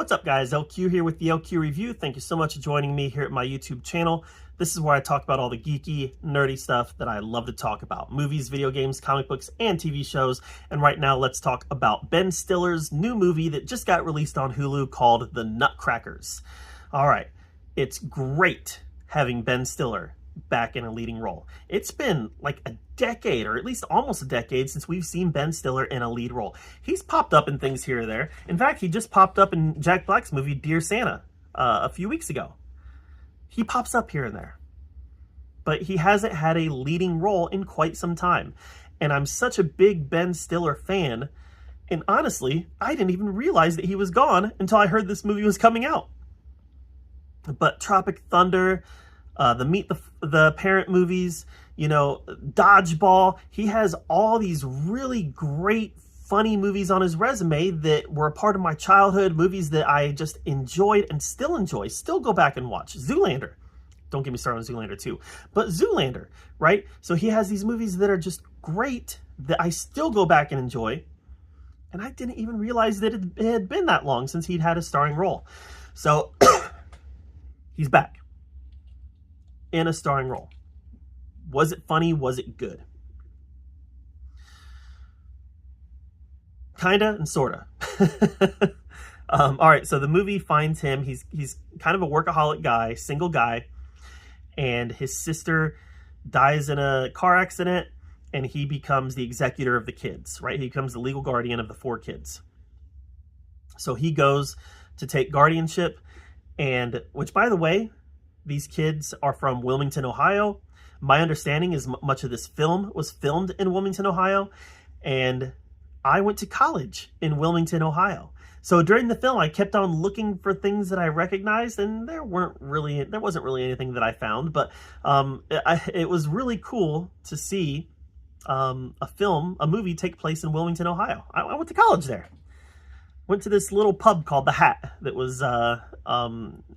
What's up, guys? LQ here with the LQ Review. Thank you so much for joining me here at my YouTube channel. This is where I talk about all the geeky, nerdy stuff that I love to talk about. Movies, video games, comic books, and TV shows. And right now, let's talk about Ben Stiller's new movie that just got released on Hulu called The Nutcrackers. All right, it's great having Ben Stiller back in a leading role. It's been like a decade, or at least almost a decade, since we've seen Ben Stiller in a lead role. He's popped up in things here or there. In fact, he just popped up in Jack Black's movie Dear Santa a few weeks ago. He pops up here and there, but he hasn't had a leading role in quite some time. And I'm such a big Ben Stiller fan, and honestly, I didn't even realize that he was gone until I heard this movie was coming out. But Tropic Thunder, the Meet the Parent movies, you know, Dodgeball. He has all these really great, funny movies on his resume that were a part of my childhood, movies that I just enjoyed and still enjoy, still go back and watch. Zoolander. Don't get me started on Zoolander 2. But Zoolander, right? So he has these movies that are just great that I still go back and enjoy. And I didn't even realize that it had been that long since he'd had a starring role. So he's back in a starring role. Was it funny? Was it good? Kinda and sorta. All right, so the movie finds him. He's kind of a workaholic guy, single guy, and his sister dies in a car accident, and he becomes the executor of the kids, right? He becomes the legal guardian of the 4 kids. So he goes to take guardianship, and which, by the way, these kids are from Wilmington, Ohio. My understanding is much of this film was filmed in Wilmington, Ohio, and I went to college in Wilmington, Ohio. So during the film, I kept on looking for things that I recognized, and there wasn't really anything that I found, but it was really cool to see a movie take place in Wilmington, Ohio. I went to college there. Went to this little pub called The Hat that was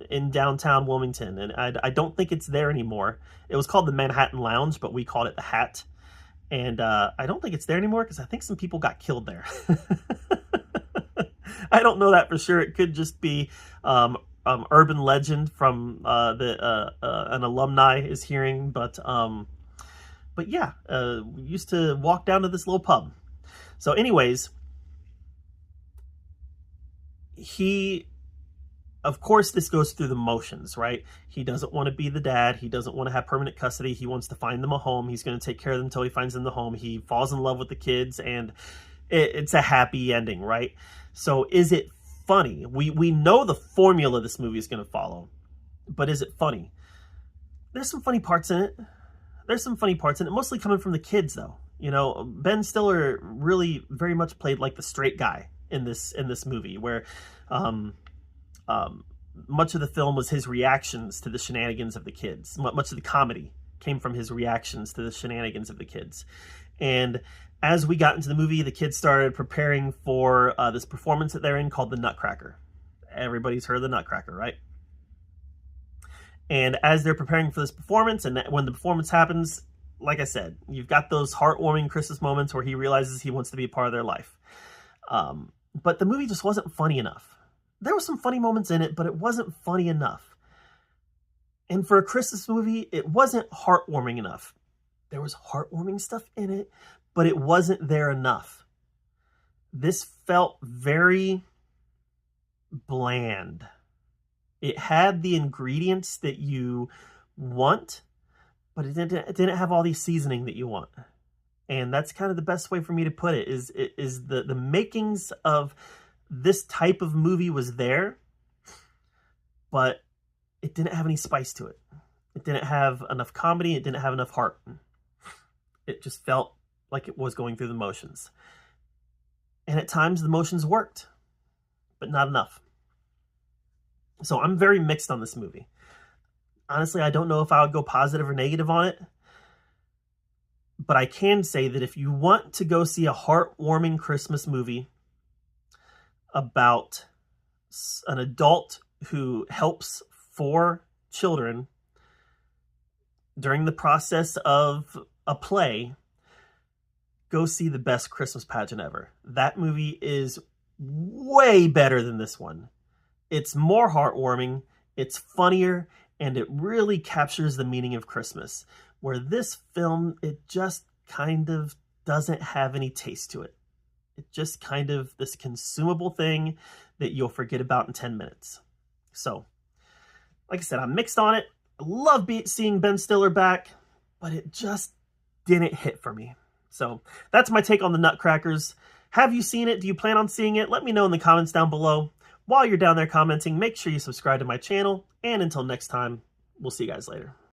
in downtown Wilmington, and I don't think it's there anymore. It was called the Manhattan Lounge, but we called it The Hat. And I don't think it's there anymore because I think some people got killed there. I don't know that for sure. It could just be urban legend from an alumni is hearing, but yeah, we used to walk down to this little pub. So anyways, of course, this goes through the motions, right? He doesn't want to be the dad. He doesn't want to have permanent custody. He wants to find them a home. He's going to take care of them until he finds them the home. He falls in love with the kids, and it's a happy ending, right? So is it funny? We know the formula this movie is going to follow, but is it funny? There's some funny parts in it. Mostly coming from the kids, though. You know, Ben Stiller really very much played like the straight guy in this movie, where much of the film was his reactions to the shenanigans of the kids. Much of the comedy came from his reactions to the shenanigans of the kids. And as we got into the movie, the kids started preparing for this performance that they're in called the Nutcracker. Everybody's heard of the Nutcracker, right? And as they're preparing for this performance, and when the performance happens, like I said, you've got those heartwarming Christmas moments where he realizes he wants to be a part of their life. But the movie just wasn't funny enough. There were some funny moments in it, but it wasn't funny enough. And for a Christmas movie, it wasn't heartwarming enough. There was heartwarming stuff in it, but it wasn't there enough. This felt very bland. It had the ingredients that you want, but it didn't have all the seasoning that you want. And that's kind of the best way for me to put it, is the makings of this type of movie was there, but it didn't have any spice to it. It didn't have enough comedy. It didn't have enough heart. It just felt like it was going through the motions. And at times the motions worked, but not enough. So I'm very mixed on this movie. Honestly, I don't know if I would go positive or negative on it. But I can say that if you want to go see a heartwarming Christmas movie about an adult who helps 4 children during the process of a play, go see The Best Christmas Pageant Ever. That movie is way better than this one. It's more heartwarming, it's funnier, and it really captures the meaning of Christmas, where this film, it just kind of doesn't have any taste to it. It's just kind of this consumable thing that you'll forget about in 10 minutes. So, like I said, I'm mixed on it. I love seeing Ben Stiller back, but it just didn't hit for me. So that's my take on the Nutcrackers. Have you seen it? Do you plan on seeing it? Let me know in the comments down below. While you're down there commenting, make sure you subscribe to my channel. And until next time, we'll see you guys later.